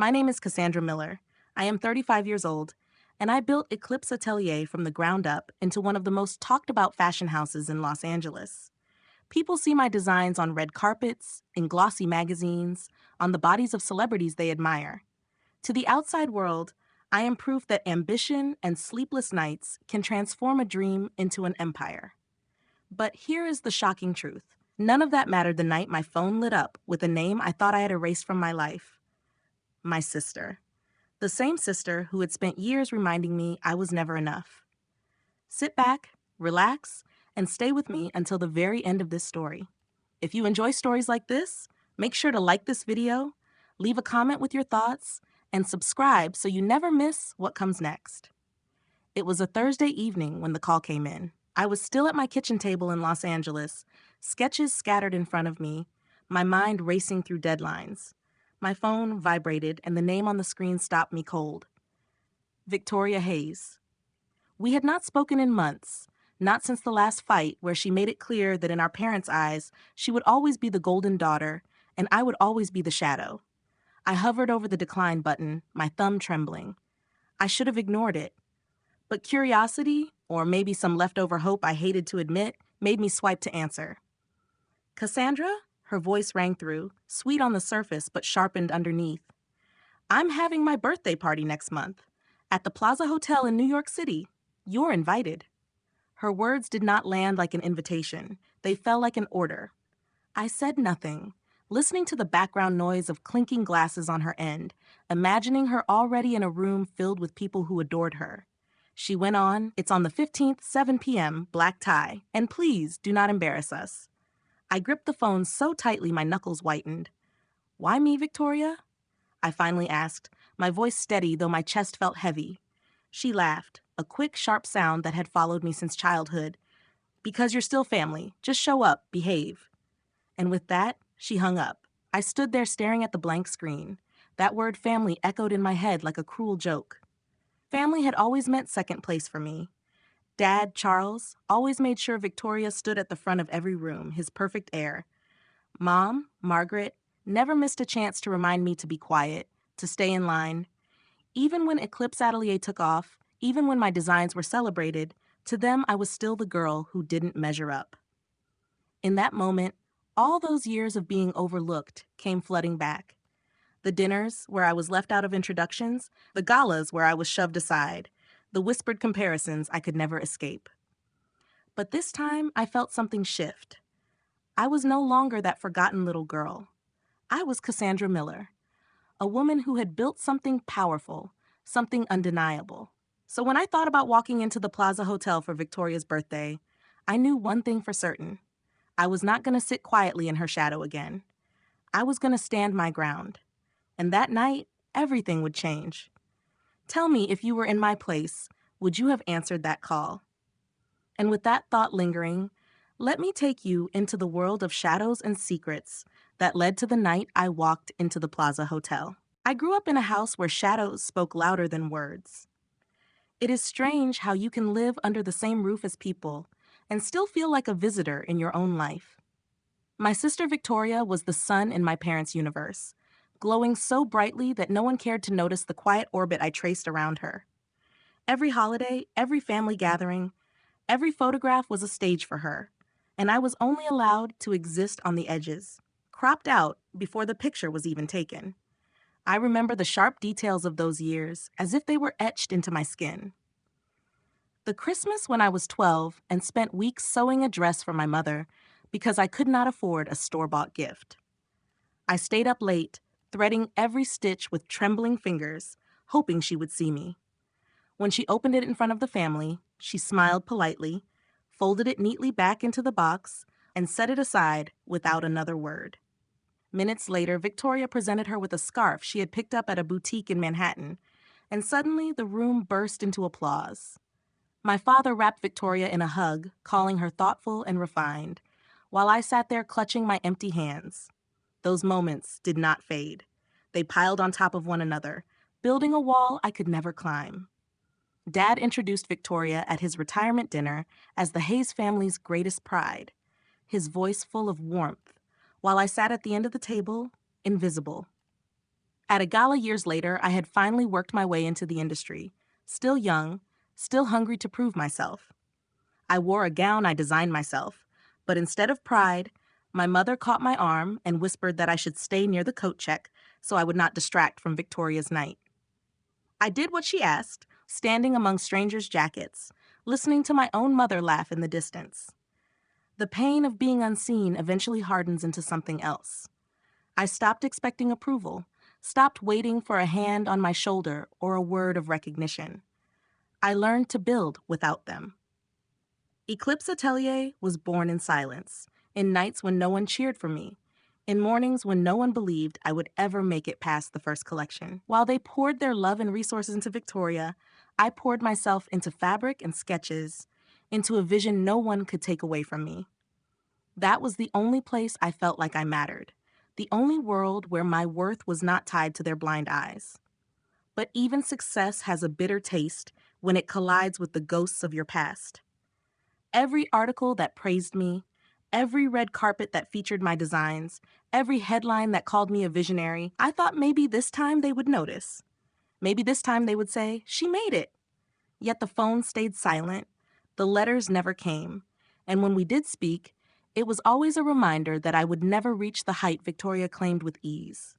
My name is Cassandra Miller. I am 35 years old, and I built Eclipse Atelier from the ground up into one of the most talked about fashion houses in Los Angeles. People see my designs on red carpets, in glossy magazines, on the bodies of celebrities they admire. To the outside world, I am proof that ambition and sleepless nights can transform a dream into an empire. But here is the shocking truth. None of that mattered the night my phone lit up with a name I thought I had erased from my life. My sister. The same sister who had spent years reminding me I was never enough. Sit back, relax, and stay with me until the very end of this story. If you enjoy stories like this, make sure to like this video, leave a comment with your thoughts, and subscribe so you never miss what comes next. It was a Thursday evening when the call came in. I was still at my kitchen table in Los Angeles, sketches scattered in front of me, my mind racing through deadlines. My phone vibrated and the name on the screen stopped me cold. Victoria Hayes. We had not spoken in months, not since the last fight where she made it clear that in our parents' eyes, she would always be the golden daughter and I would always be the shadow. I hovered over the decline button, my thumb trembling. I should have ignored it. But curiosity, or maybe some leftover hope I hated to admit, made me swipe to answer. Cassandra? Her voice rang through, sweet on the surface but sharpened underneath. I'm having my birthday party next month at the Plaza Hotel in New York City. You're invited. Her words did not land like an invitation. They fell like an order. I said nothing, listening to the background noise of clinking glasses on her end, imagining her already in a room filled with people who adored her. She went on, it's on the 15th, 7 p.m., black tie, and please do not embarrass us. I gripped the phone so tightly my knuckles whitened. Why me, Victoria? I finally asked, my voice steady though my chest felt heavy. She laughed, a quick, sharp sound that had followed me since childhood. Because you're still family. Just show up, behave. And with that, she hung up. I stood there staring at the blank screen. That word family echoed in my head like a cruel joke. Family had always meant second place for me. Dad, Charles, always made sure Victoria stood at the front of every room, his perfect heir. Mom, Margaret, never missed a chance to remind me to be quiet, to stay in line. Even when Eclipse Atelier took off, even when my designs were celebrated, to them I was still the girl who didn't measure up. In that moment, all those years of being overlooked came flooding back. The dinners where I was left out of introductions, the galas where I was shoved aside, the whispered comparisons I could never escape. But this time, I felt something shift. I was no longer that forgotten little girl. I was Cassandra Miller, a woman who had built something powerful, something undeniable. So when I thought about walking into the Plaza Hotel for Victoria's birthday, I knew one thing for certain. I was not going to sit quietly in her shadow again. I was going to stand my ground. And that night, everything would change. Tell me, if you were in my place, would you have answered that call? And with that thought lingering, let me take you into the world of shadows and secrets that led to the night I walked into the Plaza Hotel. I grew up in a house where shadows spoke louder than words. It is strange how you can live under the same roof as people and still feel like a visitor in your own life. My sister Victoria was the sun in my parents' universe, glowing so brightly that no one cared to notice the quiet orbit I traced around her. Every holiday, every family gathering, every photograph was a stage for her, and I was only allowed to exist on the edges, cropped out before the picture was even taken. I remember the sharp details of those years as if they were etched into my skin. The Christmas when I was 12 and spent weeks sewing a dress for my mother because I could not afford a store-bought gift. I stayed up late, threading every stitch with trembling fingers, hoping she would see me. When she opened it in front of the family, she smiled politely, folded it neatly back into the box, and set it aside without another word. Minutes later, Victoria presented her with a scarf she had picked up at a boutique in Manhattan, and suddenly the room burst into applause. My father wrapped Victoria in a hug, calling her thoughtful and refined, while I sat there clutching my empty hands. Those moments did not fade. They piled on top of one another, building a wall I could never climb. Dad introduced Victoria at his retirement dinner as the Hayes family's greatest pride, his voice full of warmth, while I sat at the end of the table, invisible. At a gala years later, I had finally worked my way into the industry, still young, still hungry to prove myself. I wore a gown I designed myself, but instead of pride, my mother caught my arm and whispered that I should stay near the coat check so I would not distract from Victoria's night. I did what she asked, standing among strangers' jackets, listening to my own mother laugh in the distance. The pain of being unseen eventually hardens into something else. I stopped expecting approval, stopped waiting for a hand on my shoulder or a word of recognition. I learned to build without them. Eclipse Atelier was born in silence, in nights when no one cheered for me, in mornings when no one believed I would ever make it past the first collection. While they poured their love and resources into Victoria, I poured myself into fabric and sketches, into a vision no one could take away from me. That was the only place I felt like I mattered, the only world where my worth was not tied to their blind eyes. But even success has a bitter taste when it collides with the ghosts of your past. Every article that praised me, every red carpet that featured my designs, every headline that called me a visionary, I thought maybe this time they would notice. Maybe this time they would say, "She made it." Yet the phone stayed silent, the letters never came, and when we did speak, it was always a reminder that I would never reach the height Victoria claimed with ease.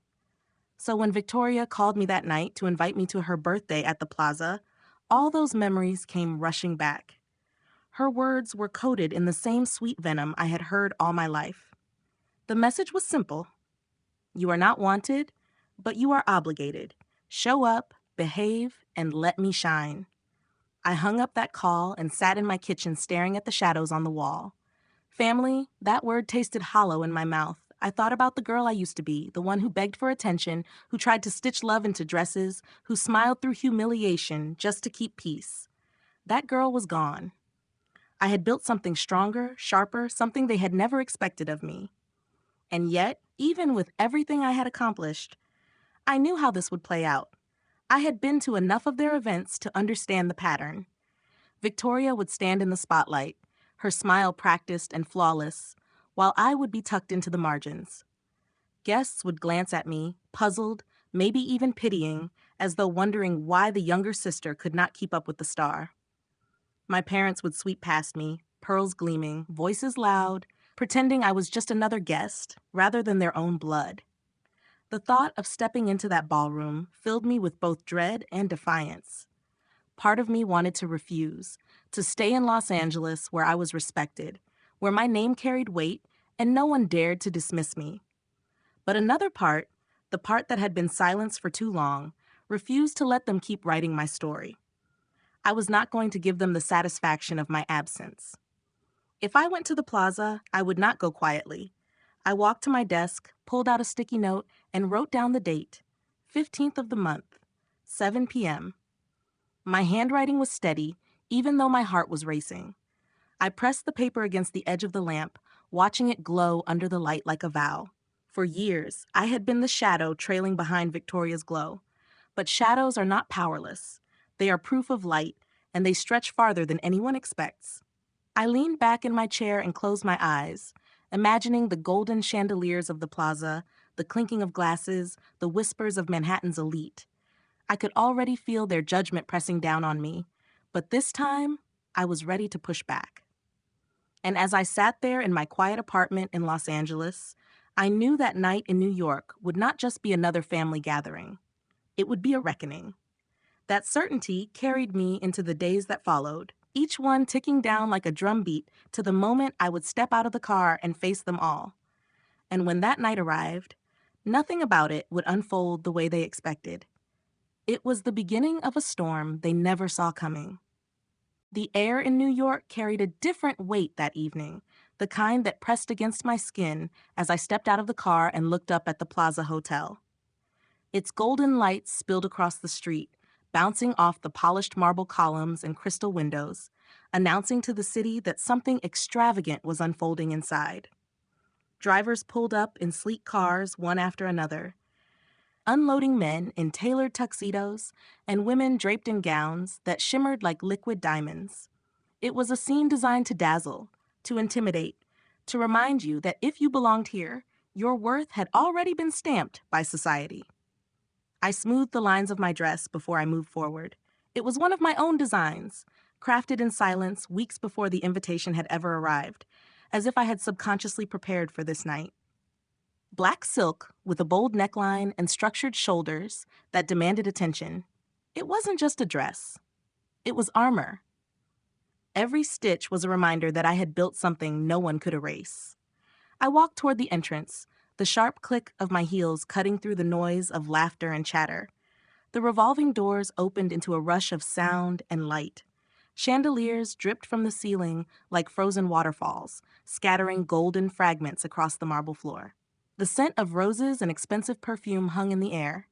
So when Victoria called me that night to invite me to her birthday at the Plaza, all those memories came rushing back. Her words were coated in the same sweet venom I had heard all my life. The message was simple. You are not wanted, but you are obligated. Show up, behave, and let me shine. I hung up that call and sat in my kitchen staring at the shadows on the wall. Family, that word tasted hollow in my mouth. I thought about the girl I used to be, the one who begged for attention, who tried to stitch love into dresses, who smiled through humiliation just to keep peace. That girl was gone. I had built something stronger, sharper, something they had never expected of me. And yet, even with everything I had accomplished, I knew how this would play out. I had been to enough of their events to understand the pattern. Victoria would stand in the spotlight, her smile practiced and flawless, while I would be tucked into the margins. Guests would glance at me, puzzled, maybe even pitying, as though wondering why the younger sister could not keep up with the star. My parents would sweep past me, pearls gleaming, voices loud, pretending I was just another guest, rather than their own blood. The thought of stepping into that ballroom filled me with both dread and defiance. Part of me wanted to refuse, to stay in Los Angeles where I was respected, where my name carried weight and no one dared to dismiss me. But another part, the part that had been silenced for too long, refused to let them keep writing my story. I was not going to give them the satisfaction of my absence. If I went to the Plaza, I would not go quietly. I walked to my desk, pulled out a sticky note, and wrote down the date, 15th of the month, 7 p.m. My handwriting was steady, even though my heart was racing. I pressed the paper against the edge of the lamp, watching it glow under the light like a vow. For years, I had been the shadow trailing behind Victoria's glow. But shadows are not powerless. They are proof of light, and they stretch farther than anyone expects. I leaned back in my chair and closed my eyes, imagining the golden chandeliers of the Plaza, the clinking of glasses, the whispers of Manhattan's elite. I could already feel their judgment pressing down on me, but this time, I was ready to push back. And as I sat there in my quiet apartment in Los Angeles, I knew that night in New York would not just be another family gathering. It would be a reckoning. That certainty carried me into the days that followed, each one ticking down like a drumbeat to the moment I would step out of the car and face them all. And when that night arrived, nothing about it would unfold the way they expected. It was the beginning of a storm they never saw coming. The air in New York carried a different weight that evening, the kind that pressed against my skin as I stepped out of the car and looked up at the Plaza Hotel. Its golden lights spilled across the street, bouncing off the polished marble columns and crystal windows, announcing to the city that something extravagant was unfolding inside. Drivers pulled up in sleek cars one after another, unloading men in tailored tuxedos and women draped in gowns that shimmered like liquid diamonds. It was a scene designed to dazzle, to intimidate, to remind you that if you belonged here, your worth had already been stamped by society. I smoothed the lines of my dress before I moved forward. It was one of my own designs, crafted in silence weeks before the invitation had ever arrived, as if I had subconsciously prepared for this night. Black silk with a bold neckline and structured shoulders that demanded attention. It wasn't just a dress. It was armor. Every stitch was a reminder that I had built something no one could erase. I walked toward the entrance, the sharp click of my heels cutting through the noise of laughter and chatter. The revolving doors opened into a rush of sound and light. Chandeliers dripped from the ceiling like frozen waterfalls, scattering golden fragments across the marble floor. The scent of roses and expensive perfume hung in the air.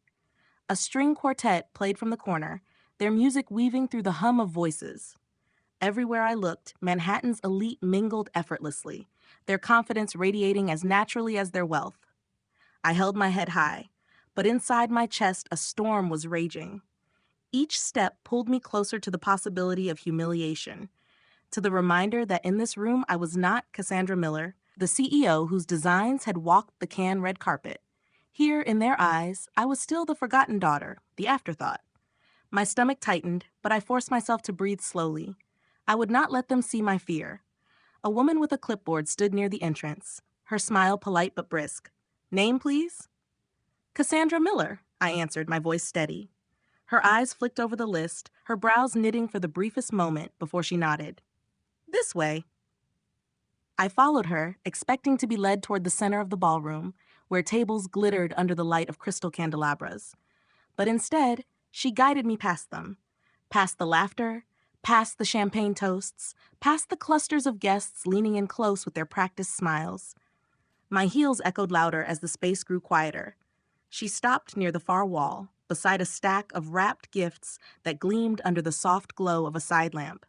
A string quartet played from the corner, their music weaving through the hum of voices. Everywhere I looked, Manhattan's elite mingled effortlessly, their confidence radiating as naturally as their wealth. I held my head high, but inside my chest a storm was raging. Each step pulled me closer to the possibility of humiliation, to the reminder that in this room I was not Cassandra Miller, the CEO whose designs had walked the Cannes red carpet. Here, in their eyes, I was still the forgotten daughter, the afterthought. My stomach tightened, but I forced myself to breathe slowly. I would not let them see my fear. A woman with a clipboard stood near the entrance, her smile polite but brisk. "Name, please?" "Cassandra Miller," I answered, my voice steady. Her eyes flicked over the list, her brows knitting for the briefest moment before she nodded. "This way." I followed her, expecting to be led toward the center of the ballroom, where tables glittered under the light of crystal candelabras. But instead, she guided me past them, past the laughter, past the champagne toasts, past the clusters of guests leaning in close with their practiced smiles. My heels echoed louder as the space grew quieter. She stopped near the far wall, beside a stack of wrapped gifts that gleamed under the soft glow of a side lamp.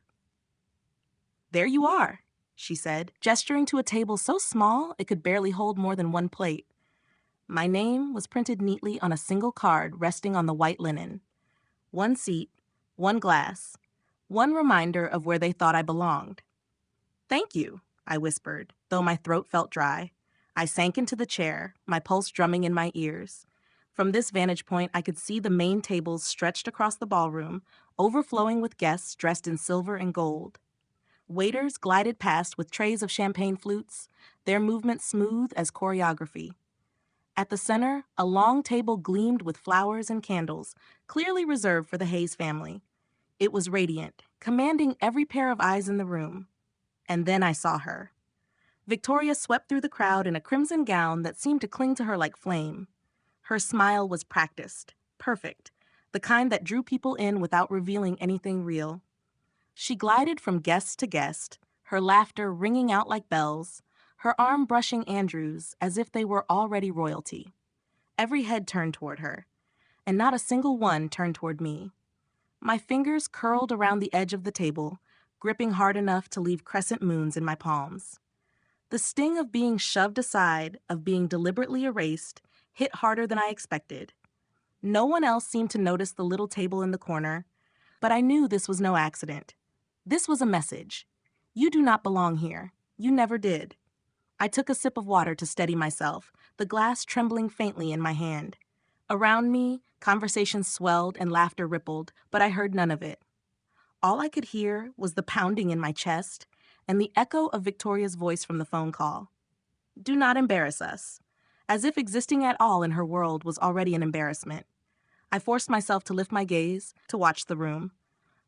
"There you are," she said, gesturing to a table so small it could barely hold more than one plate. My name was printed neatly on a single card resting on the white linen. One seat, one glass, one reminder of where they thought I belonged. "Thank you," I whispered, though my throat felt dry. I sank into the chair, my pulse drumming in my ears. From this vantage point, I could see the main tables stretched across the ballroom, overflowing with guests dressed in silver and gold. Waiters glided past with trays of champagne flutes, their movements smooth as choreography. At the center, a long table gleamed with flowers and candles, clearly reserved for the Hayes family. It was radiant, commanding every pair of eyes in the room. And then I saw her. Victoria swept through the crowd in a crimson gown that seemed to cling to her like flame. Her smile was practiced, perfect, the kind that drew people in without revealing anything real. She glided from guest to guest, her laughter ringing out like bells, her arm brushing Andrew's as if they were already royalty. Every head turned toward her, and not a single one turned toward me. My fingers curled around the edge of the table, gripping hard enough to leave crescent moons in my palms. The sting of being shoved aside, of being deliberately erased, hit harder than I expected. No one else seemed to notice the little table in the corner, but I knew this was no accident. This was a message. You do not belong here. You never did. I took a sip of water to steady myself, the glass trembling faintly in my hand. Around me, conversation swelled and laughter rippled, but I heard none of it. All I could hear was the pounding in my chest and the echo of Victoria's voice from the phone call. "Do not embarrass us," as if existing at all in her world was already an embarrassment. I forced myself to lift my gaze, to watch the room.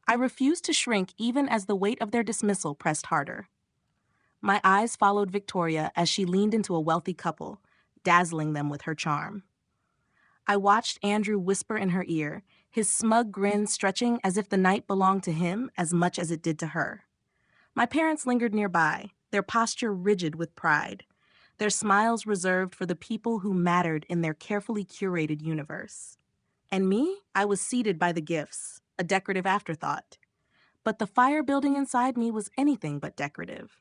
I refused to shrink even as the weight of their dismissal pressed harder. My eyes followed Victoria as she leaned into a wealthy couple, dazzling them with her charm. I watched Andrew whisper in her ear, his smug grin stretching as if the night belonged to him as much as it did to her. My parents lingered nearby, their posture rigid with pride, their smiles reserved for the people who mattered in their carefully curated universe. And me, I was seated by the gifts, a decorative afterthought. But the fire building inside me was anything but decorative.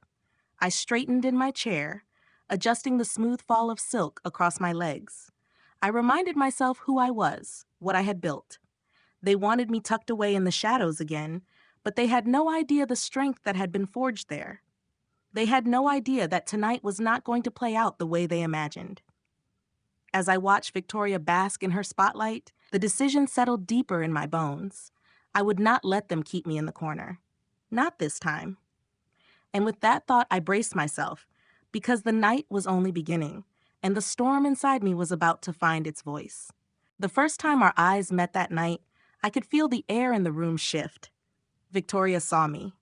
I straightened in my chair, adjusting the smooth fall of silk across my legs. I reminded myself who I was, what I had built. They wanted me tucked away in the shadows again, but they had no idea the strength that had been forged there. They had no idea that tonight was not going to play out the way they imagined. As I watched Victoria bask in her spotlight, The decision settled deeper in my bones. I would not let them keep me in the corner. Not this time. And with that thought, I braced myself, because the night was only beginning, and the storm inside me was about to find its voice. The first time our eyes met that night, I could feel the air in the room shift. Victoria saw me.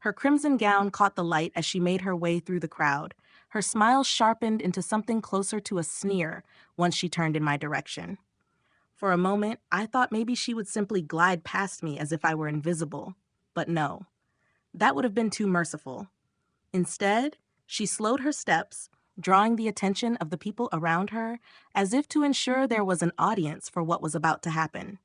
Her crimson gown caught the light as she made her way through the crowd. Her smile sharpened into something closer to a sneer once she turned in my direction. For a moment, I thought maybe she would simply glide past me as if I were invisible. But no, that would have been too merciful. Instead, she slowed her steps, drawing the attention of the people around her as if to ensure there was an audience for what was about to happen.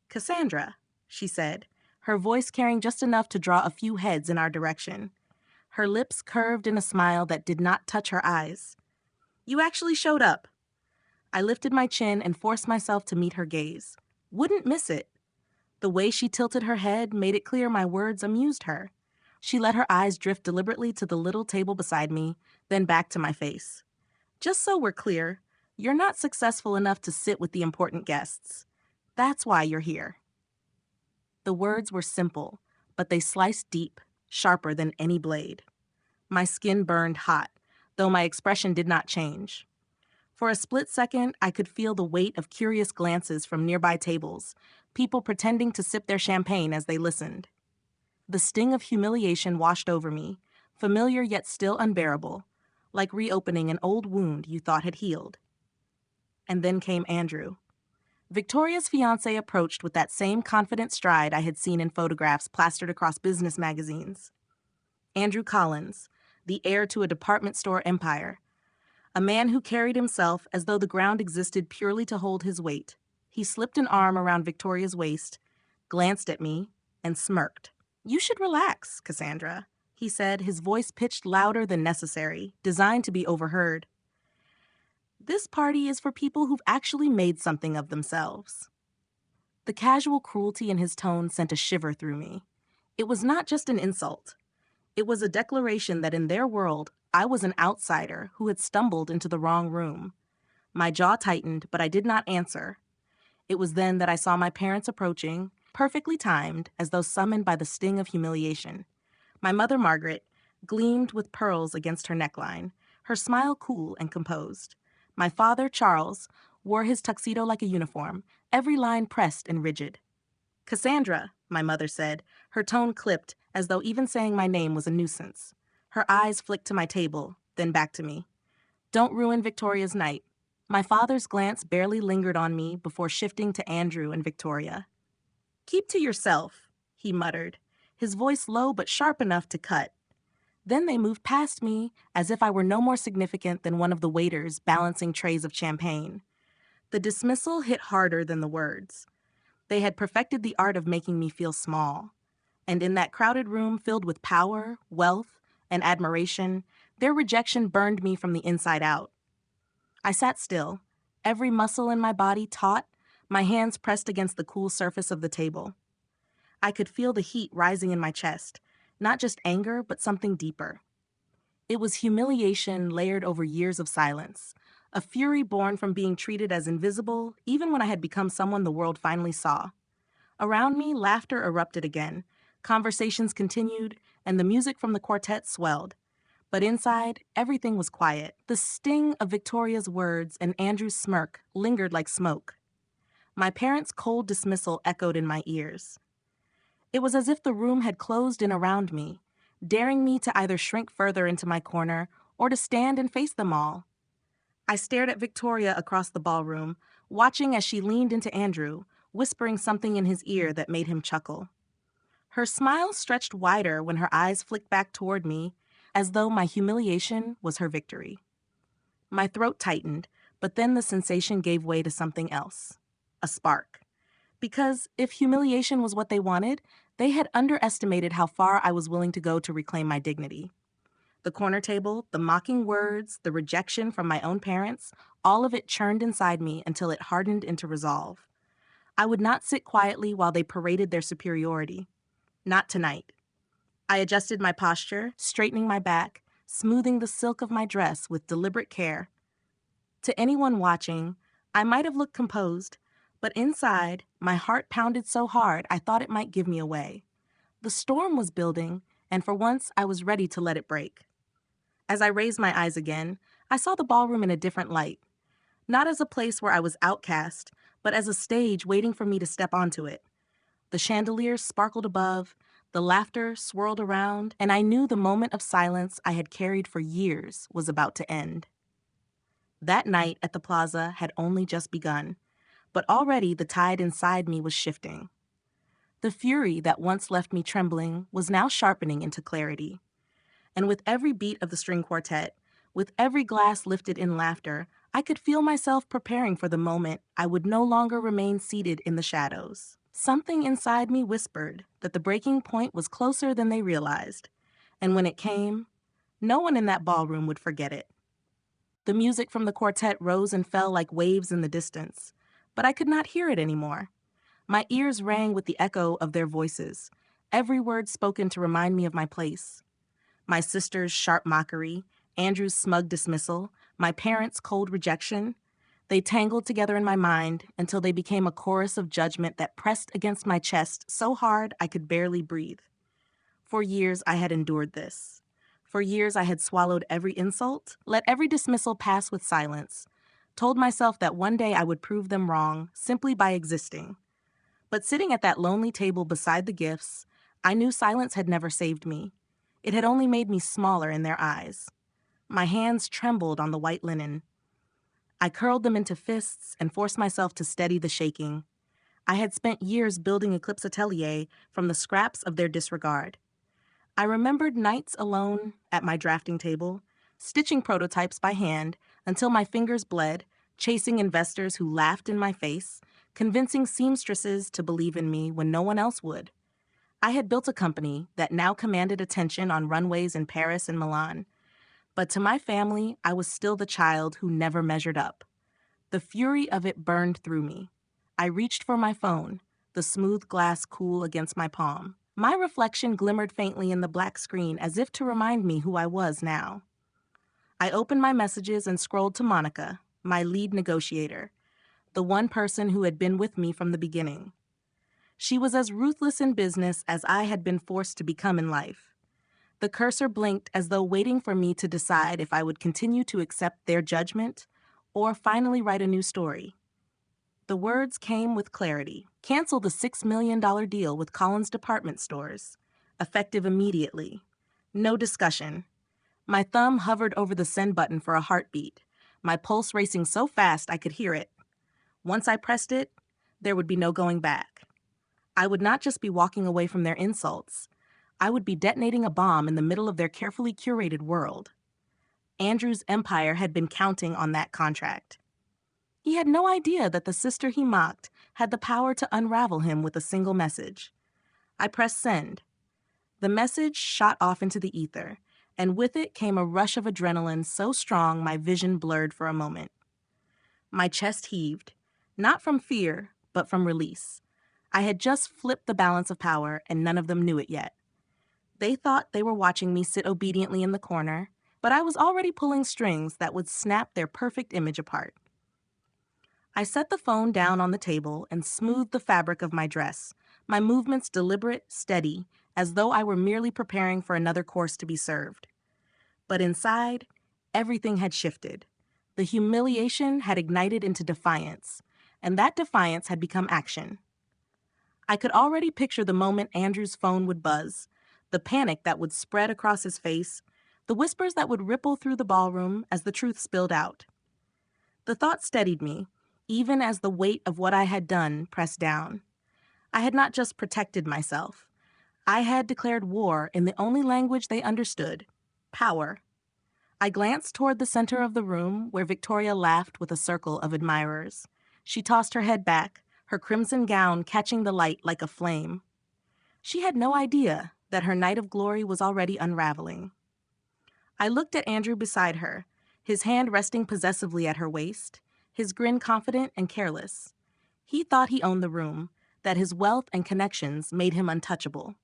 "Cassandra," she said, her voice carrying just enough to draw a few heads in our direction. Her lips curved in a smile that did not touch her eyes. "You actually showed up." I lifted my chin and forced myself to meet her gaze. Wouldn't miss it. The way she tilted her head made it clear my words amused her. She let her eyes drift deliberately to the little table beside me, then back to my face. "Just so we're clear, you're not successful enough to sit with the important guests. That's why you're here." The words were simple, but they sliced deep, sharper than any blade. My skin burned hot, though my expression did not change. For a split second, I could feel the weight of curious glances from nearby tables, people pretending to sip their champagne as they listened. The sting of humiliation washed over me, familiar yet still unbearable, like reopening an old wound you thought had healed. And then came Andrew. Victoria's fiancé approached with that same confident stride I had seen in photographs plastered across business magazines. Andrew Collins, the heir to a department store empire. A man who carried himself as though the ground existed purely to hold his weight. He slipped an arm around Victoria's waist, glanced at me, and smirked. "You should relax, Cassandra," he said, his voice pitched louder than necessary, designed to be overheard. "This party is for people who've actually made something of themselves." The casual cruelty in his tone sent a shiver through me. It was not just an insult. It was a declaration that in their world, I was an outsider who had stumbled into the wrong room. My jaw tightened, but I did not answer. It was then that I saw my parents approaching, perfectly timed, as though summoned by the sting of humiliation. My mother, Margaret, gleamed with pearls against her neckline, her smile cool and composed. My father, Charles, wore his tuxedo like a uniform, every line pressed and rigid. "Cassandra," my mother said, her tone clipped as though even saying my name was a nuisance. Her eyes flicked to my table, then back to me. "Don't ruin Victoria's night." My father's glance barely lingered on me before shifting to Andrew and Victoria. "Keep to yourself," he muttered, his voice low but sharp enough to cut. Then they moved past me as if I were no more significant than one of the waiters balancing trays of champagne. The dismissal hit harder than the words. They had perfected the art of making me feel small. And in that crowded room filled with power, wealth, and admiration, their rejection burned me from the inside out. I sat still, every muscle in my body taut, my hands pressed against the cool surface of the table. I could feel the heat rising in my chest, not just anger, but something deeper. It was humiliation layered over years of silence, a fury born from being treated as invisible, even when I had become someone the world finally saw. Around me, laughter erupted again, conversations continued, and the music from the quartet swelled. But inside, everything was quiet. The sting of Victoria's words and Andrew's smirk lingered like smoke. My parents' cold dismissal echoed in my ears. It was as if the room had closed in around me, daring me to either shrink further into my corner or to stand and face them all. I stared at Victoria across the ballroom, watching as she leaned into Andrew, whispering something in his ear that made him chuckle. Her smile stretched wider when her eyes flicked back toward me, as though my humiliation was her victory. My throat tightened, but then the sensation gave way to something else. A spark. Because if humiliation was what they wanted, they had underestimated how far I was willing to go to reclaim my dignity. The corner table, the mocking words, the rejection from my own parents, all of it churned inside me until it hardened into resolve. I would not sit quietly while they paraded their superiority. Not tonight. I adjusted my posture, straightening my back, smoothing the silk of my dress with deliberate care. To anyone watching, I might have looked composed, But inside, my heart pounded so hard I thought it might give me away. The storm was building, and for once I was ready to let it break. As I raised my eyes again, I saw the ballroom in a different light, not as a place where I was outcast, but as a stage waiting for me to step onto it. The chandeliers sparkled above, the laughter swirled around, and I knew the moment of silence I had carried for years was about to end. That night at the Plaza had only just begun, but already the tide inside me was shifting. The fury that once left me trembling was now sharpening into clarity. And with every beat of the string quartet, with every glass lifted in laughter, I could feel myself preparing for the moment I would no longer remain seated in the shadows. Something inside me whispered that the breaking point was closer than they realized, and when it came, no one in that ballroom would forget it. The music from the quartet rose and fell like waves in the distance, but I could not hear it anymore. My ears rang with the echo of their voices, every word spoken to remind me of my place. My sister's sharp mockery, Andrew's smug dismissal, my parents' cold rejection, they tangled together in my mind until they became a chorus of judgment that pressed against my chest so hard I could barely breathe. For years I had endured this. For years I had swallowed every insult, let every dismissal pass with silence, told myself that one day I would prove them wrong simply by existing. But sitting at that lonely table beside the gifts, I knew silence had never saved me. It had only made me smaller in their eyes. My hands trembled on the white linen. I curled them into fists and forced myself to steady the shaking. I had spent years building Eclipse Atelier from the scraps of their disregard. I remembered nights alone at my drafting table, stitching prototypes by hand until my fingers bled, chasing investors who laughed in my face, convincing seamstresses to believe in me when no one else would. I had built a company that now commanded attention on runways in Paris and Milan. But to my family, I was still the child who never measured up. The fury of it burned through me. I reached for my phone, the smooth glass cool against my palm. My reflection glimmered faintly in the black screen as if to remind me who I was now. I opened my messages and scrolled to Monica, my lead negotiator, the one person who had been with me from the beginning. She was as ruthless in business as I had been forced to become in life. The cursor blinked as though waiting for me to decide if I would continue to accept their judgment or finally write a new story. The words came with clarity. Cancel the $6 million deal with Collins Department Stores. Effective immediately. No discussion. My thumb hovered over the send button for a heartbeat, my pulse racing so fast I could hear it. Once I pressed it, there would be no going back. I would not just be walking away from their insults. I would be detonating a bomb in the middle of their carefully curated world. Andrew's empire had been counting on that contract. He had no idea that the sister he mocked had the power to unravel him with a single message. I pressed send. The message shot off into the ether, and with it came a rush of adrenaline so strong my vision blurred for a moment. My chest heaved, not from fear, but from release. I had just flipped the balance of power, and none of them knew it yet. They thought they were watching me sit obediently in the corner, but I was already pulling strings that would snap their perfect image apart. I set the phone down on the table and smoothed the fabric of my dress, my movements deliberate, steady, as though I were merely preparing for another course to be served. But inside, everything had shifted. The humiliation had ignited into defiance, and that defiance had become action. I could already picture the moment Andrew's phone would buzz, the panic that would spread across his face, the whispers that would ripple through the ballroom as the truth spilled out. The thought steadied me, even as the weight of what I had done pressed down. I had not just protected myself. I had declared war in the only language they understood, power. I glanced toward the center of the room where Victoria laughed with a circle of admirers. She tossed her head back, her crimson gown catching the light like a flame. She had no idea that her night of glory was already unraveling. I looked at Andrew beside her, his hand resting possessively at her waist, his grin confident and careless. He thought he owned the room, that his wealth and connections made him untouchable.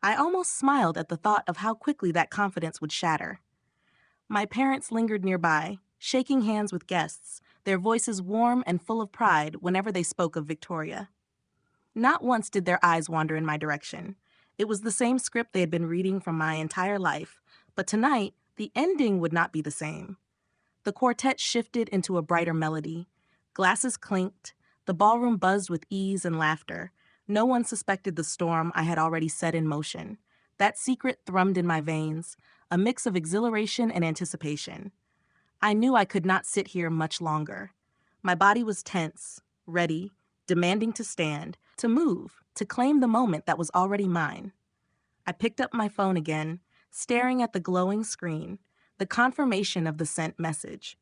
I almost smiled at the thought of how quickly that confidence would shatter. My parents lingered nearby, shaking hands with guests, their voices warm and full of pride whenever they spoke of Victoria. Not once did their eyes wander in my direction. It was the same script they had been reading from my entire life, but tonight, the ending would not be the same. The quartet shifted into a brighter melody. Glasses clinked. The ballroom buzzed with ease and laughter. No one suspected the storm I had already set in motion. That secret thrummed in my veins, a mix of exhilaration and anticipation. I knew I could not sit here much longer. My body was tense, ready, demanding to stand, to move, to claim the moment that was already mine. I picked up my phone again, staring at the glowing screen, the confirmation of the sent message.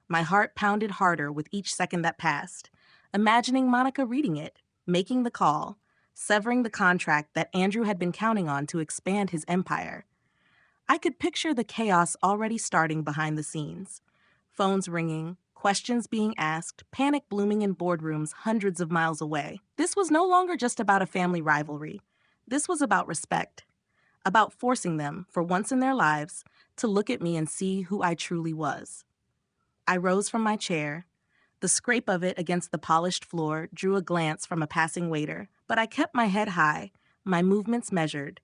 My heart pounded harder with each second that passed, imagining Monica reading it, making the call, severing the contract that Andrew had been counting on to expand his empire. I could picture the chaos already starting behind the scenes. Phones ringing, questions being asked, panic blooming in boardrooms hundreds of miles away. This was no longer just about a family rivalry. This was about respect, about forcing them, for once in their lives, to look at me and see who I truly was. I rose from my chair. The scrape of it against the polished floor drew a glance from a passing waiter, but I kept my head high, my movements measured.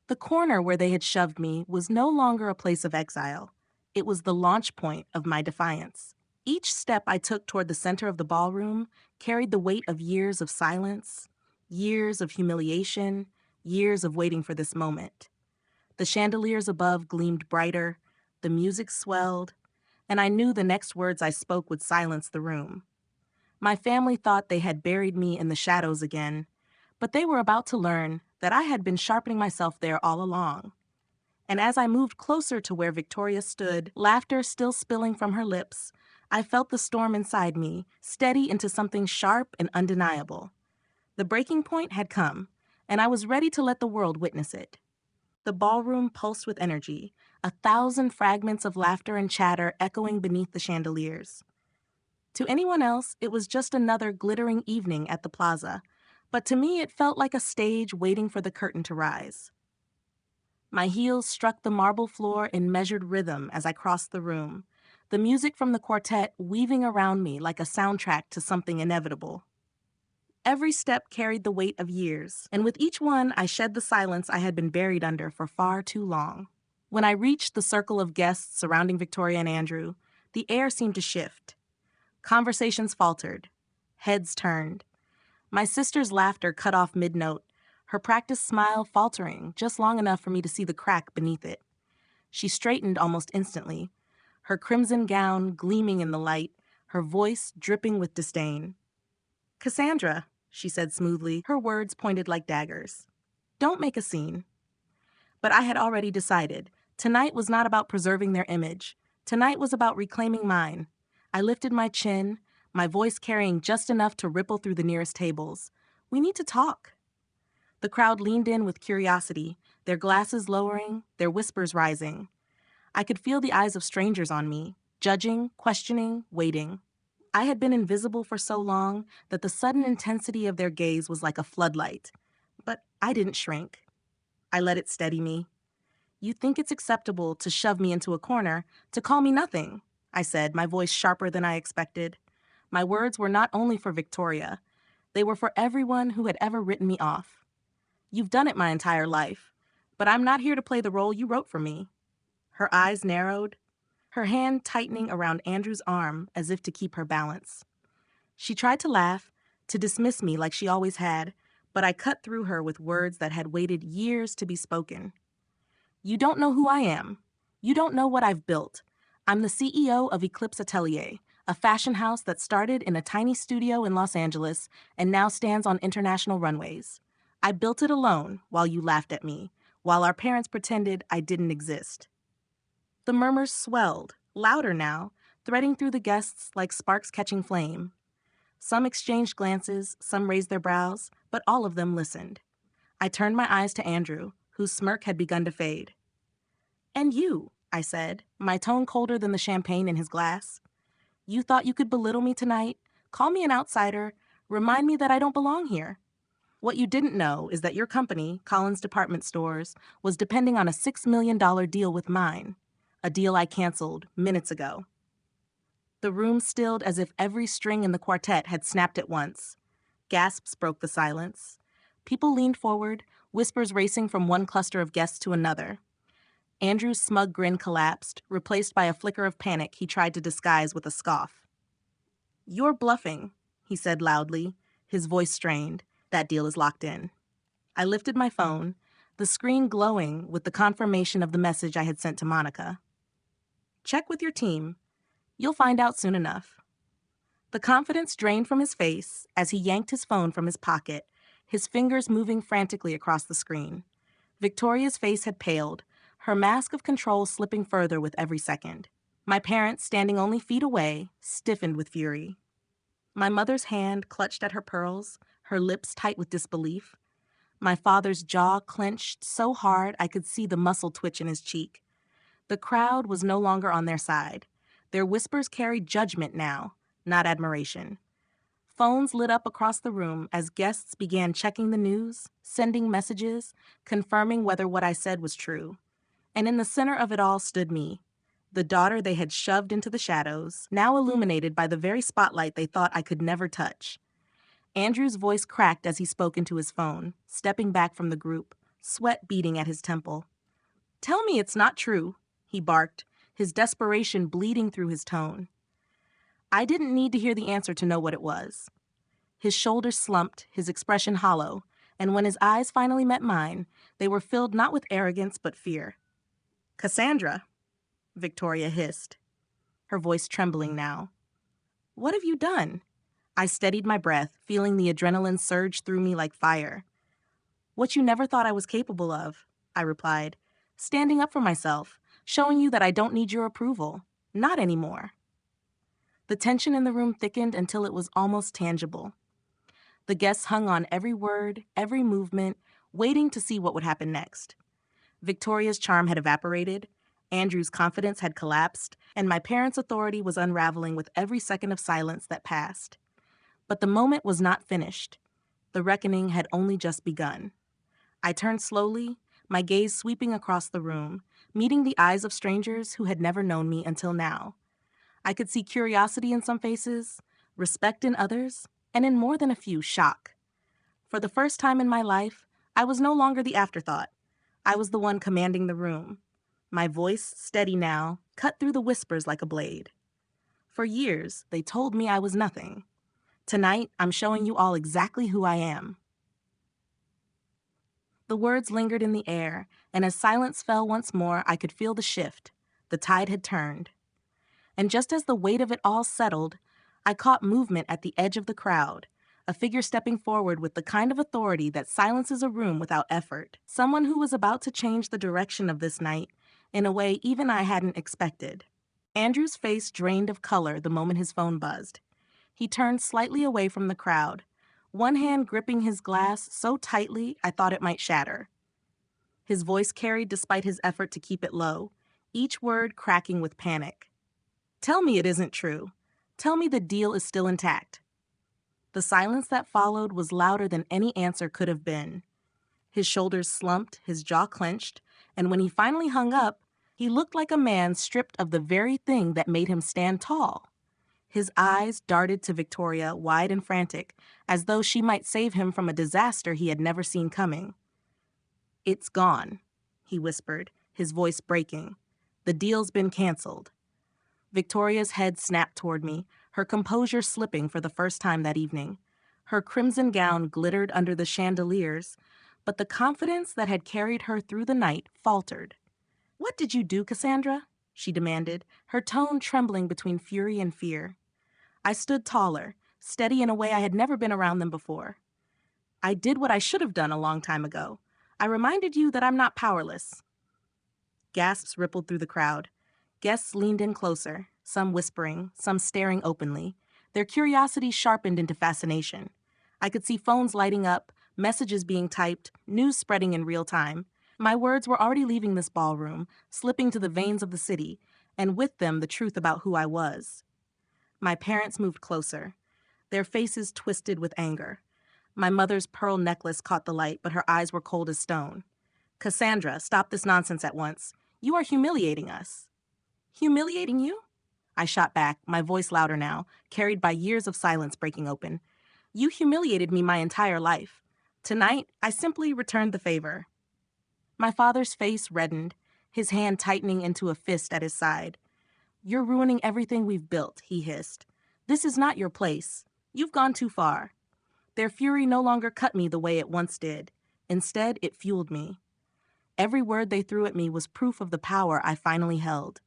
The corner where they had shoved me was no longer a place of exile. It was the launch point of my defiance. Each step I took toward the center of the ballroom carried the weight of years of silence, years of humiliation, years of waiting for this moment. The chandeliers above gleamed brighter, the music swelled, and I knew the next words I spoke would silence the room. My family thought they had buried me in the shadows again, but they were about to learn that I had been sharpening myself there all along. And as I moved closer to where Victoria stood, laughter still spilling from her lips, I felt the storm inside me, steady into something sharp and undeniable. The breaking point had come, and I was ready to let the world witness it. The ballroom pulsed with energy, 1,000 fragments of laughter and chatter echoing beneath the chandeliers. To anyone else, it was just another glittering evening at the Plaza, but to me it felt like a stage waiting for the curtain to rise. My heels struck the marble floor in measured rhythm as I crossed the room, the music from the quartet weaving around me like a soundtrack to something inevitable. Every step carried the weight of years, and with each one I shed the silence I had been buried under for far too long. When I reached the circle of guests surrounding Victoria and Andrew, the air seemed to shift. Conversations faltered. Heads turned. My sister's laughter cut off mid-note, her practiced smile faltering just long enough for me to see the crack beneath it. She straightened almost instantly, her crimson gown gleaming in the light, her voice dripping with disdain. "Cassandra," she said smoothly, her words pointed like daggers. "Don't make a scene." But I had already decided. Tonight was not about preserving their image. Tonight was about reclaiming mine. I lifted my chin, my voice carrying just enough to ripple through the nearest tables. "We need to talk." The crowd leaned in with curiosity, their glasses lowering, their whispers rising. I could feel the eyes of strangers on me, judging, questioning, waiting. I had been invisible for so long that the sudden intensity of their gaze was like a floodlight. But I didn't shrink. I let it steady me. "You think it's acceptable to shove me into a corner, to call me nothing," I said, my voice sharper than I expected. My words were not only for Victoria. They were for everyone who had ever written me off. "You've done it my entire life, but I'm not here to play the role you wrote for me." Her eyes narrowed, her hand tightening around Andrew's arm as if to keep her balance. She tried to laugh, to dismiss me like she always had, but I cut through her with words that had waited years to be spoken. "You don't know who I am. You don't know what I've built. I'm the CEO of Eclipse Atelier, a fashion house that started in a tiny studio in Los Angeles and now stands on international runways. I built it alone while you laughed at me, while our parents pretended I didn't exist." The murmurs swelled, louder now, threading through the guests like sparks catching flame. Some exchanged glances, some raised their brows, but all of them listened. I turned my eyes to Andrew, whose smirk had begun to fade. "And you," I said, my tone colder than the champagne in his glass. "You thought you could belittle me tonight, call me an outsider, remind me that I don't belong here. What you didn't know is that your company, Collins Department Stores, was depending on a $6 million deal with mine, a deal I canceled minutes ago." The room stilled as if every string in the quartet had snapped at once. Gasps broke the silence. People leaned forward, whispers racing from one cluster of guests to another. Andrew's smug grin collapsed, replaced by a flicker of panic he tried to disguise with a scoff. "You're bluffing," he said loudly, his voice strained. "That deal is locked in." I lifted my phone, the screen glowing with the confirmation of the message I had sent to Monica. "Check with your team. You'll find out soon enough." The confidence drained from his face as he yanked his phone from his pocket, his fingers moving frantically across the screen. Victoria's face had paled, her mask of control slipping further with every second. My parents, standing only feet away, stiffened with fury. My mother's hand clutched at her pearls, her lips tight with disbelief. My father's jaw clenched so hard I could see the muscle twitch in his cheek. The crowd was no longer on their side. Their whispers carried judgment now, not admiration. Phones lit up across the room as guests began checking the news, sending messages, confirming whether what I said was true. And in the center of it all stood me, the daughter they had shoved into the shadows, now illuminated by the very spotlight they thought I could never touch. Andrew's voice cracked as he spoke into his phone, stepping back from the group, sweat beading at his temple. "Tell me it's not true," he barked, his desperation bleeding through his tone. I didn't need to hear the answer to know what it was. His shoulders slumped, his expression hollow, and when his eyes finally met mine, they were filled not with arrogance but fear. "Cassandra," Victoria hissed, her voice trembling now. "What have you done?" I steadied my breath, feeling the adrenaline surge through me like fire. "What you never thought I was capable of," I replied, "standing up for myself, showing you that I don't need your approval. Not anymore." The tension in the room thickened until it was almost tangible. The guests hung on every word, every movement, waiting to see what would happen next. Victoria's charm had evaporated, Andrew's confidence had collapsed, and my parents' authority was unraveling with every second of silence that passed. But the moment was not finished. The reckoning had only just begun. I turned slowly, my gaze sweeping across the room, meeting the eyes of strangers who had never known me until now. I could see curiosity in some faces, respect in others, and in more than a few, shock. For the first time in my life, I was no longer the afterthought. I was the one commanding the room. My voice, steady now, cut through the whispers like a blade. For years, they told me I was nothing. Tonight, I'm showing you all exactly who I am. The words lingered in the air, and as silence fell once more, I could feel the shift. The tide had turned. And just as the weight of it all settled, I caught movement at the edge of the crowd, a figure stepping forward with the kind of authority that silences a room without effort, someone who was about to change the direction of this night in a way even I hadn't expected. Andrew's face drained of color the moment his phone buzzed. He turned slightly away from the crowd, one hand gripping his glass so tightly I thought it might shatter. His voice carried despite his effort to keep it low, each word cracking with panic. "Tell me it isn't true. Tell me the deal is still intact." The silence that followed was louder than any answer could have been. His shoulders slumped, his jaw clenched, and when he finally hung up, he looked like a man stripped of the very thing that made him stand tall. His eyes darted to Victoria, wide and frantic, as though she might save him from a disaster he had never seen coming. "It's gone," he whispered, his voice breaking. "The deal's been canceled." Victoria's head snapped toward me, her composure slipping for the first time that evening. Her crimson gown glittered under the chandeliers, but the confidence that had carried her through the night faltered. "What did you do, Cassandra?" she demanded, her tone trembling between fury and fear. I stood taller, steady in a way I had never been around them before. "I did what I should have done a long time ago. I reminded you that I'm not powerless." Gasps rippled through the crowd. Guests leaned in closer, some whispering, some staring openly, their curiosity sharpened into fascination. I could see phones lighting up, messages being typed, news spreading in real time. My words were already leaving this ballroom, slipping to the veins of the city, and with them the truth about who I was. My parents moved closer, their faces twisted with anger. My mother's pearl necklace caught the light, but her eyes were cold as stone. "Cassandra, stop this nonsense at once. You are humiliating us." "Humiliating you?" I shot back, my voice louder now, carried by years of silence breaking open. You humiliated me my entire life. Tonight, I simply returned the favor. My father's face reddened, his hand tightening into a fist at his side. You're ruining everything we've built, he hissed. This is not your place. You've gone too far. Their fury no longer cut me the way it once did. Instead, it fueled me. Every word they threw at me was proof of the power I finally held.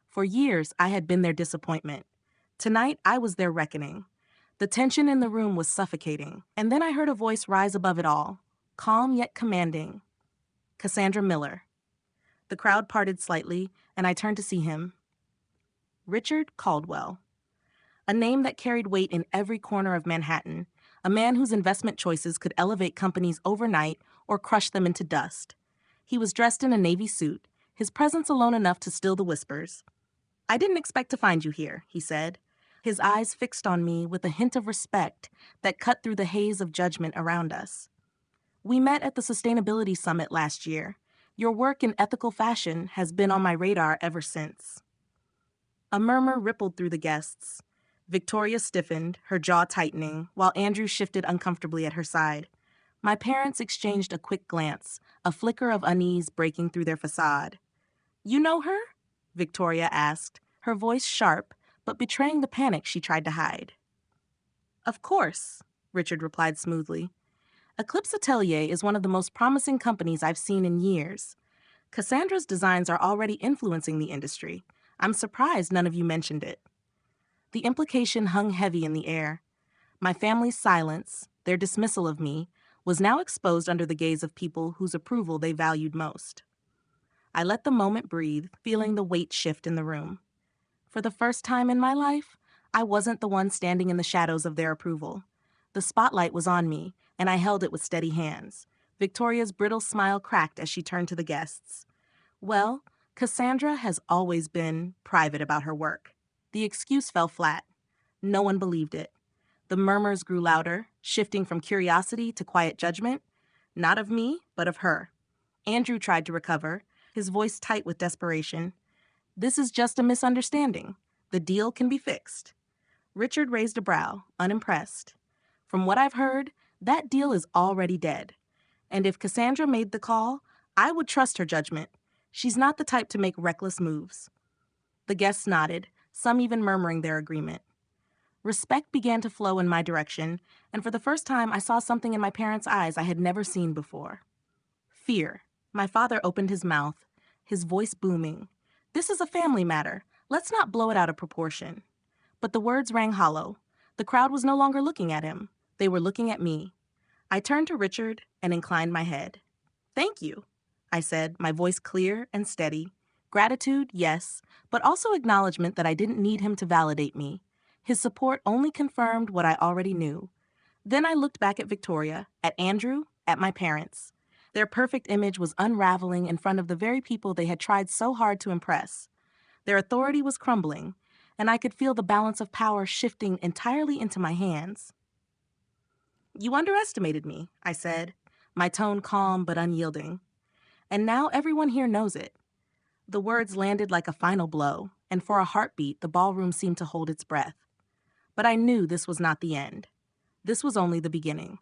For years, I had been their disappointment. Tonight, I was their reckoning. The tension in the room was suffocating, and then I heard a voice rise above it all, calm yet commanding. Cassandra Miller. The crowd parted slightly, and I turned to see him. Richard Caldwell. A name that carried weight in every corner of Manhattan, a man whose investment choices could elevate companies overnight or crush them into dust. He was dressed in a navy suit, his presence alone enough to still the whispers. I didn't expect to find you here, he said, his eyes fixed on me with a hint of respect that cut through the haze of judgment around us. We met at the Sustainability Summit last year. Your work in ethical fashion has been on my radar ever since. A murmur rippled through the guests. Victoria stiffened, her jaw tightening, while Andrew shifted uncomfortably at her side. My parents exchanged a quick glance, a flicker of unease breaking through their facade. You know her? Victoria asked, her voice sharp, but betraying the panic she tried to hide. Of course, Richard replied smoothly. Eclipse Atelier is one of the most promising companies I've seen in years. Cassandra's designs are already influencing the industry. I'm surprised none of you mentioned it. The implication hung heavy in the air. My family's silence, their dismissal of me, was now exposed under the gaze of people whose approval they valued most. I let the moment breathe, feeling the weight shift in the room. For the first time in my life, I wasn't the one standing in the shadows of their approval. The spotlight was on me, and I held it with steady hands. Victoria's brittle smile cracked as she turned to the guests. Well, Cassandra has always been private about her work. The excuse fell flat. No one believed it. The murmurs grew louder, shifting from curiosity to quiet judgment. Not of me, but of her. Andrew tried to recover, his voice tight with desperation. This is just a misunderstanding. The deal can be fixed. Richard raised a brow, unimpressed. From what I've heard, that deal is already dead. And if Cassandra made the call, I would trust her judgment. She's not the type to make reckless moves. The guests nodded, some even murmuring their agreement. Respect began to flow in my direction, and for the first time I saw something in my parents' eyes I had never seen before. Fear. My father opened his mouth, his voice booming. This is a family matter. Let's not blow it out of proportion. But the words rang hollow. The crowd was no longer looking at him. They were looking at me. I turned to Richard and inclined my head. Thank you, I said, my voice clear and steady. Gratitude, yes, but also acknowledgement that I didn't need him to validate me. His support only confirmed what I already knew. Then I looked back at Victoria, at Andrew, at my parents. Their perfect image was unraveling in front of the very people they had tried so hard to impress. Their authority was crumbling, and I could feel the balance of power shifting entirely into my hands. You underestimated me, I said, my tone calm but unyielding. And now everyone here knows it. The words landed like a final blow, and for a heartbeat, the ballroom seemed to hold its breath. But I knew this was not the end. This was only the beginning.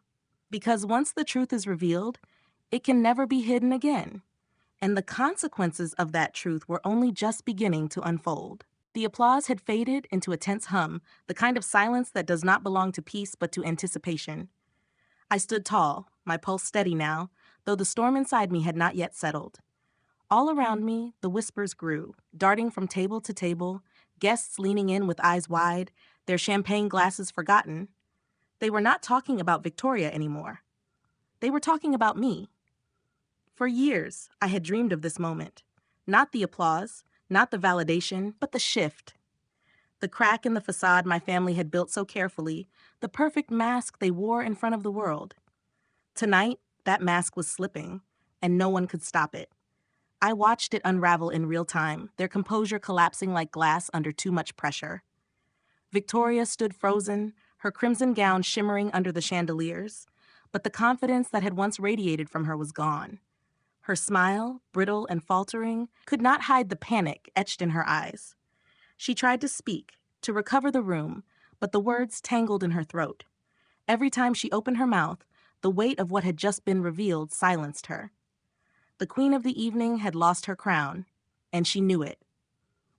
Because once the truth is revealed, it can never be hidden again. And the consequences of that truth were only just beginning to unfold. The applause had faded into a tense hum, the kind of silence that does not belong to peace but to anticipation. I stood tall, my pulse steady now, though the storm inside me had not yet settled. All around me, the whispers grew, darting from table to table, guests leaning in with eyes wide, their champagne glasses forgotten. They were not talking about Victoria anymore. They were talking about me. For years, I had dreamed of this moment. Not the applause, not the validation, but the shift. The crack in the facade my family had built so carefully, the perfect mask they wore in front of the world. Tonight, that mask was slipping, and no one could stop it. I watched it unravel in real time, their composure collapsing like glass under too much pressure. Victoria stood frozen, her crimson gown shimmering under the chandeliers, but the confidence that had once radiated from her was gone. Her smile, brittle and faltering, could not hide the panic etched in her eyes. She tried to speak, to recover the room, but the words tangled in her throat. Every time she opened her mouth, the weight of what had just been revealed silenced her. The queen of the evening had lost her crown, and she knew it.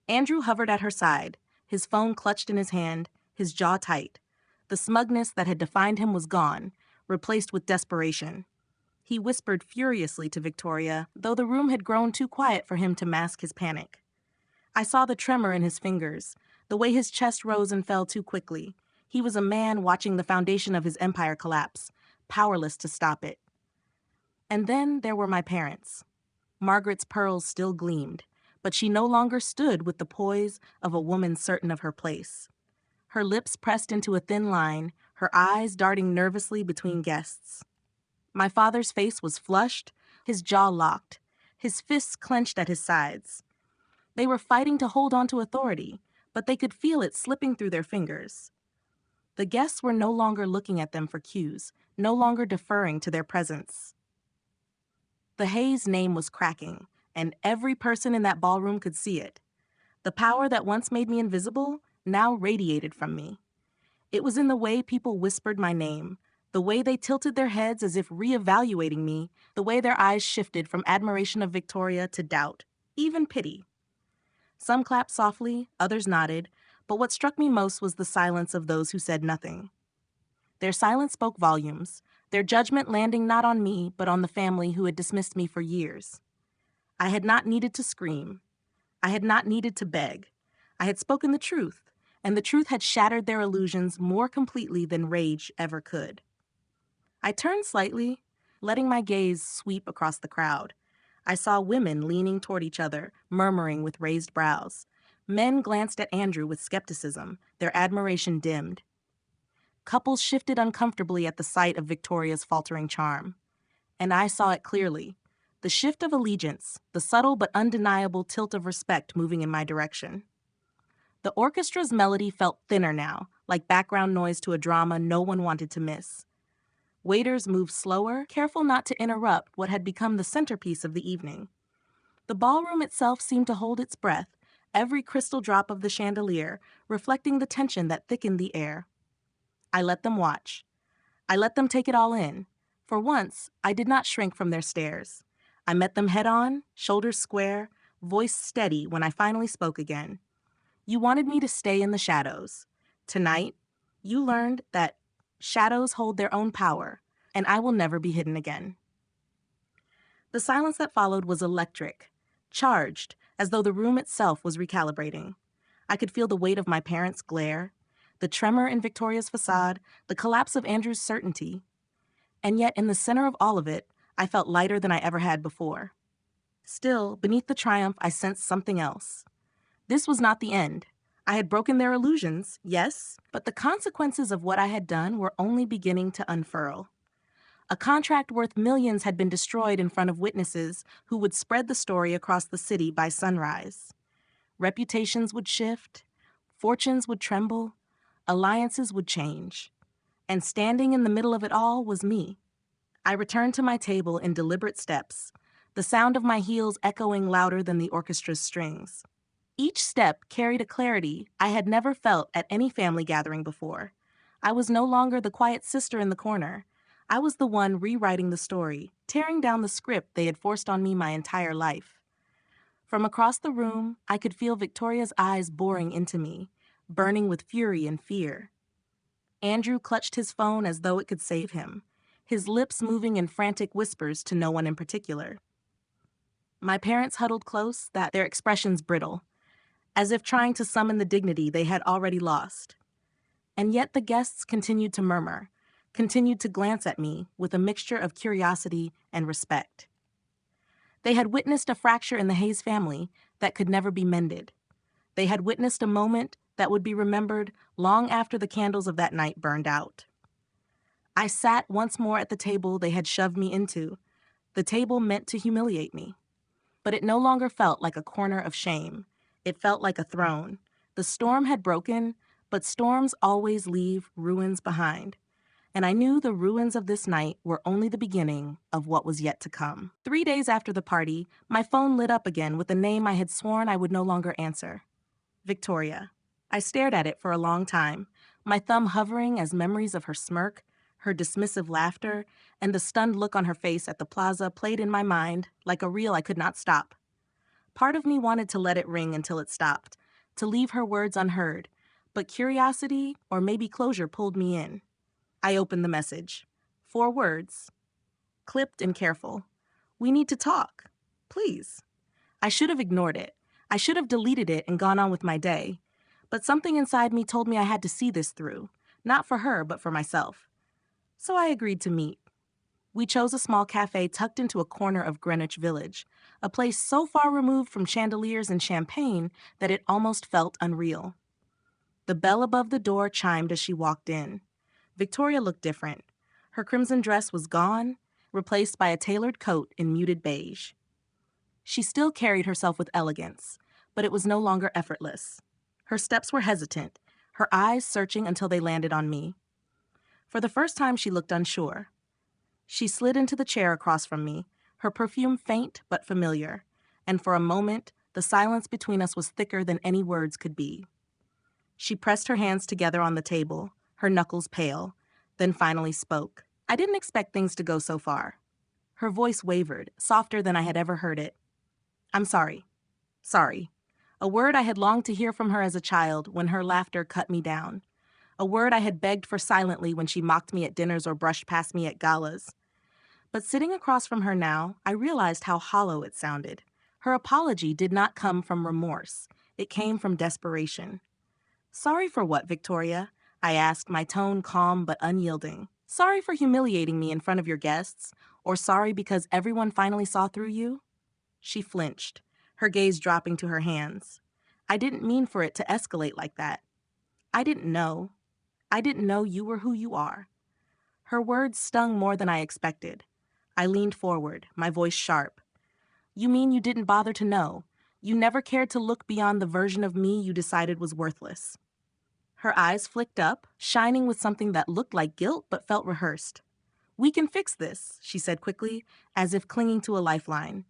Andrew hovered at her side, his phone clutched in his hand, his jaw tight. The smugness that had defined him was gone, replaced with desperation. He whispered furiously to Victoria, though the room had grown too quiet for him to mask his panic. I saw the tremor in his fingers, the way his chest rose and fell too quickly. He was a man watching the foundation of his empire collapse, powerless to stop it. And then there were my parents. Margaret's pearls still gleamed, but she no longer stood with the poise of a woman certain of her place. Her lips pressed into a thin line, her eyes darting nervously between guests. My father's face was flushed, his jaw locked, his fists clenched at his sides. They were fighting to hold on to authority, but they could feel it slipping through their fingers. The guests were no longer looking at them for cues, no longer deferring to their presence. The Hayes name was cracking, and every person in that ballroom could see it. The power that once made me invisible now radiated from me. It was in the way people whispered my name, the way they tilted their heads as if reevaluating me, the way their eyes shifted from admiration of Victoria to doubt, even pity. Some clapped softly, others nodded, but what struck me most was the silence of those who said nothing. Their silence spoke volumes, their judgment landing not on me, but on the family who had dismissed me for years. I had not needed to scream. I had not needed to beg. I had spoken the truth, and the truth had shattered their illusions more completely than rage ever could. I turned slightly, letting my gaze sweep across the crowd. I saw women leaning toward each other, murmuring with raised brows. Men glanced at Andrew with skepticism, their admiration dimmed. Couples shifted uncomfortably at the sight of Victoria's faltering charm. And I saw it clearly. The shift of allegiance, the subtle but undeniable tilt of respect moving in my direction. The orchestra's melody felt thinner now, like background noise to a drama no one wanted to miss. Waiters moved slower, careful not to interrupt what had become the centerpiece of the evening. The ballroom itself seemed to hold its breath, every crystal drop of the chandelier reflecting the tension that thickened the air. I let them watch. I let them take it all in. For once, I did not shrink from their stares. I met them head-on, shoulders square, voice steady when I finally spoke again. You wanted me to stay in the shadows. Tonight, you learned that shadows hold their own power, and I will never be hidden again. The silence that followed was electric, charged, as though the room itself was recalibrating. I could feel the weight of my parents' glare, the tremor in Victoria's facade, the collapse of Andrew's certainty. And yet, in the center of all of it, I felt lighter than I ever had before. Still, beneath the triumph, I sensed something else. This was not the end. I had broken their illusions, yes, but the consequences of what I had done were only beginning to unfurl. A contract worth millions had been destroyed in front of witnesses who would spread the story across the city by sunrise. Reputations would shift, fortunes would tremble, alliances would change. And standing in the middle of it all was me. I returned to my table in deliberate steps, the sound of my heels echoing louder than the orchestra's strings. Each step carried a clarity I had never felt at any family gathering before. I was no longer the quiet sister in the corner. I was the one rewriting the story, tearing down the script they had forced on me my entire life. From across the room, I could feel Victoria's eyes boring into me, burning with fury and fear. Andrew clutched his phone as though it could save him, his lips moving in frantic whispers to no one in particular. My parents huddled close, their expressions brittle, as if trying to summon the dignity they had already lost. And yet the guests continued to murmur, continued to glance at me with a mixture of curiosity and respect. They had witnessed a fracture in the Hayes family that could never be mended. They had witnessed a moment that would be remembered long after the candles of that night burned out. I sat once more at the table they had shoved me into, the table meant to humiliate me. But it no longer felt like a corner of shame. It felt like a throne. The storm had broken, but storms always leave ruins behind. And I knew the ruins of this night were only the beginning of what was yet to come. 3 days after the party, my phone lit up again with a name I had sworn I would no longer answer. Victoria. I stared at it for a long time, my thumb hovering as memories of her smirk, her dismissive laughter, and the stunned look on her face at the plaza played in my mind like a reel I could not stop. Part of me wanted to let it ring until it stopped, to leave her words unheard, but curiosity, or maybe closure, pulled me in. I opened the message. 4 words, clipped and careful. We need to talk. Please. I should have ignored it. I should have deleted it and gone on with my day. But something inside me told me I had to see this through, not for her, but for myself. So I agreed to meet. We chose a small cafe tucked into a corner of Greenwich Village, a place so far removed from chandeliers and champagne that it almost felt unreal. The bell above the door chimed as she walked in. Victoria looked different. Her crimson dress was gone, replaced by a tailored coat in muted beige. She still carried herself with elegance, but it was no longer effortless. Her steps were hesitant, her eyes searching until they landed on me. For the first time, she looked unsure. She slid into the chair across from me, her perfume faint but familiar, and for a moment, the silence between us was thicker than any words could be. She pressed her hands together on the table, her knuckles pale, then finally spoke. I didn't expect things to go so far. Her voice wavered, softer than I had ever heard it. I'm sorry. Sorry. A word I had longed to hear from her as a child when her laughter cut me down. A word I had begged for silently when she mocked me at dinners or brushed past me at galas. But sitting across from her now, I realized how hollow it sounded. Her apology did not come from remorse. It came from desperation. Sorry for what, Victoria? I asked, my tone calm but unyielding. Sorry for humiliating me in front of your guests? Or sorry because everyone finally saw through you? She flinched, her gaze dropping to her hands. I didn't mean for it to escalate like that. I didn't know. I didn't know you were who you are. Her words stung more than I expected. I leaned forward, my voice sharp. You mean you didn't bother to know? You never cared to look beyond the version of me you decided was worthless. Her eyes flicked up, shining with something that looked like guilt but felt rehearsed. We can fix this, she said quickly, as if clinging to a lifeline.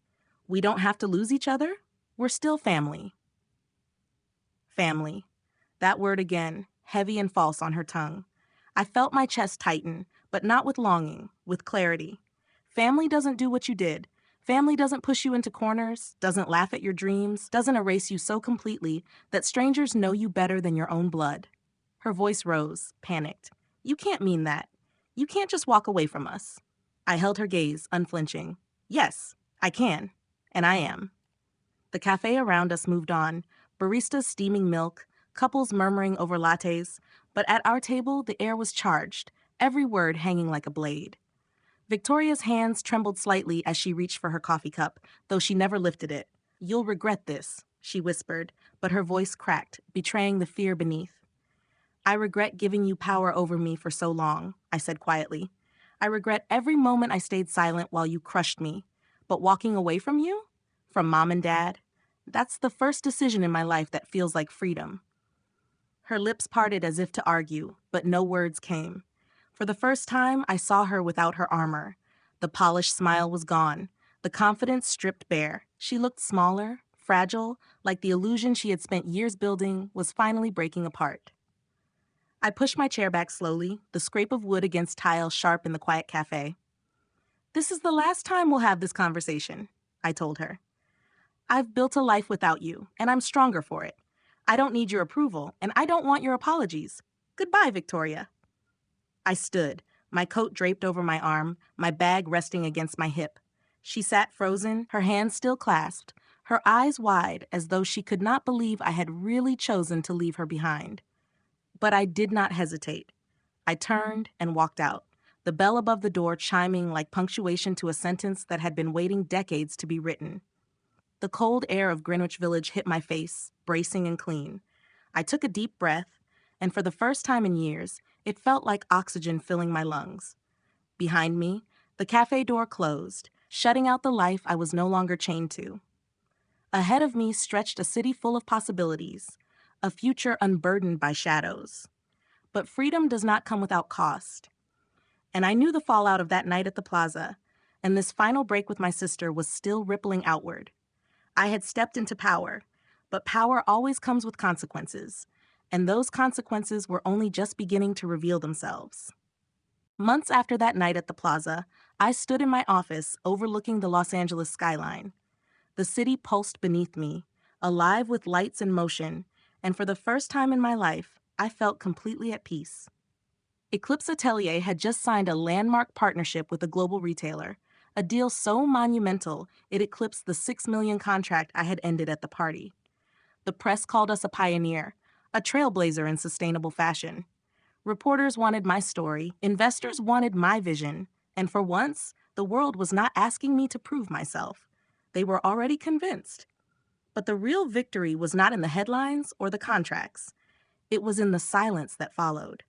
We don't have to lose each other. We're still family. Family. That word again, heavy and false on her tongue. I felt my chest tighten, but not with longing, with clarity. Family doesn't do what you did. Family doesn't push you into corners, doesn't laugh at your dreams, doesn't erase you so completely that strangers know you better than your own blood. Her voice rose, panicked. You can't mean that. You can't just walk away from us. I held her gaze, unflinching. Yes, I can. And I am. The cafe around us moved on, baristas steaming milk, couples murmuring over lattes, but at our table the air was charged, every word hanging like a blade. Victoria's hands trembled slightly as she reached for her coffee cup, though she never lifted it. You'll regret this, she whispered, but her voice cracked, betraying the fear beneath. I regret giving you power over me for so long, I said quietly. I regret every moment I stayed silent while you crushed me. But walking away from you? From Mom and Dad? That's the first decision in my life that feels like freedom. Her lips parted as if to argue, but no words came. For the first time, I saw her without her armor. The polished smile was gone, the confidence stripped bare. She looked smaller, fragile, like the illusion she had spent years building was finally breaking apart. I pushed my chair back slowly, the scrape of wood against tile sharp in the quiet cafe. This is the last time we'll have this conversation, I told her. I've built a life without you, and I'm stronger for it. I don't need your approval, and I don't want your apologies. Goodbye, Victoria. I stood, my coat draped over my arm, my bag resting against my hip. She sat frozen, her hands still clasped, her eyes wide as though she could not believe I had really chosen to leave her behind. But I did not hesitate. I turned and walked out, the bell above the door chiming like punctuation to a sentence that had been waiting decades to be written. The cold air of Greenwich Village hit my face, bracing and clean. I took a deep breath, and for the first time in years, it felt like oxygen filling my lungs. Behind me, the cafe door closed, shutting out the life I was no longer chained to. Ahead of me stretched a city full of possibilities, a future unburdened by shadows. But freedom does not come without cost. And I knew the fallout of that night at the Plaza, and this final break with my sister was still rippling outward. I had stepped into power, But power always comes with consequences, and those consequences were only just beginning to reveal themselves. Months after that night at the Plaza, I stood in my office overlooking the Los Angeles skyline. The city pulsed beneath me, alive with lights and motion, and for the first time in my life, I felt completely at peace. Eclipse Atelier had just signed a landmark partnership with a global retailer, a deal so monumental it eclipsed the $6 million contract I had ended at the party. The press called us a pioneer, a trailblazer in sustainable fashion. Reporters wanted my story, investors wanted my vision, and for once, the world was not asking me to prove myself. They were already convinced. But the real victory was not in the headlines or the contracts. It was in the silence that followed.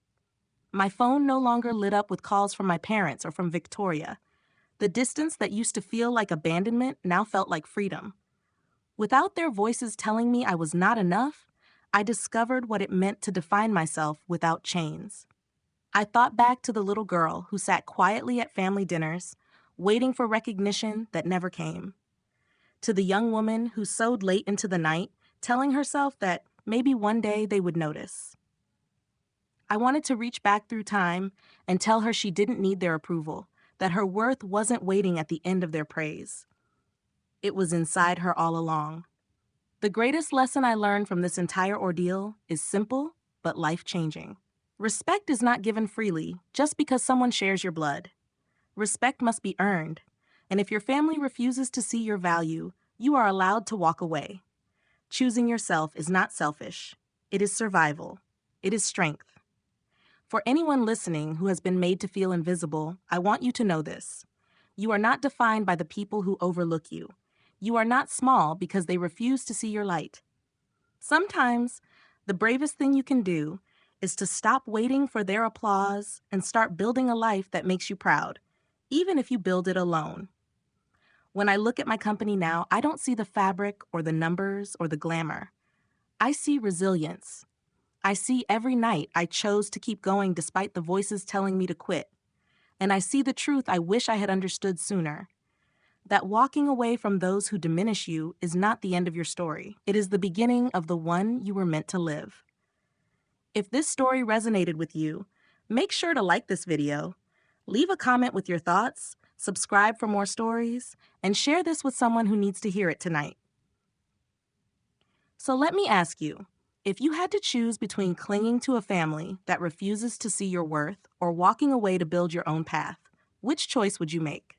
My phone no longer lit up with calls from my parents or from Victoria. The distance that used to feel like abandonment now felt like freedom. Without their voices telling me I was not enough, I discovered what it meant to define myself without chains. I thought back to the little girl who sat quietly at family dinners, waiting for recognition that never came. To the young woman who sewed late into the night, telling herself that maybe one day they would notice. I wanted to reach back through time and tell her she didn't need their approval, that her worth wasn't waiting at the end of their praise. It was inside her all along. The greatest lesson I learned from this entire ordeal is simple but life-changing. Respect is not given freely just because someone shares your blood. Respect must be earned, and if your family refuses to see your value, you are allowed to walk away. Choosing yourself is not selfish. It is survival. It is strength. For anyone listening who has been made to feel invisible, I want you to know this. You are not defined by the people who overlook you. You are not small because they refuse to see your light. Sometimes, the bravest thing you can do is to stop waiting for their applause and start building a life that makes you proud, even if you build it alone. When I look at my company now, I don't see the fabric or the numbers or the glamour. I see resilience. I see every night I chose to keep going despite the voices telling me to quit. And I see the truth I wish I had understood sooner. That walking away from those who diminish you is not the end of your story. It is the beginning of the one you were meant to live. If this story resonated with you, make sure to like this video, leave a comment with your thoughts, subscribe for more stories, and share this with someone who needs to hear it tonight. So let me ask you, if you had to choose between clinging to a family that refuses to see your worth or walking away to build your own path, which choice would you make?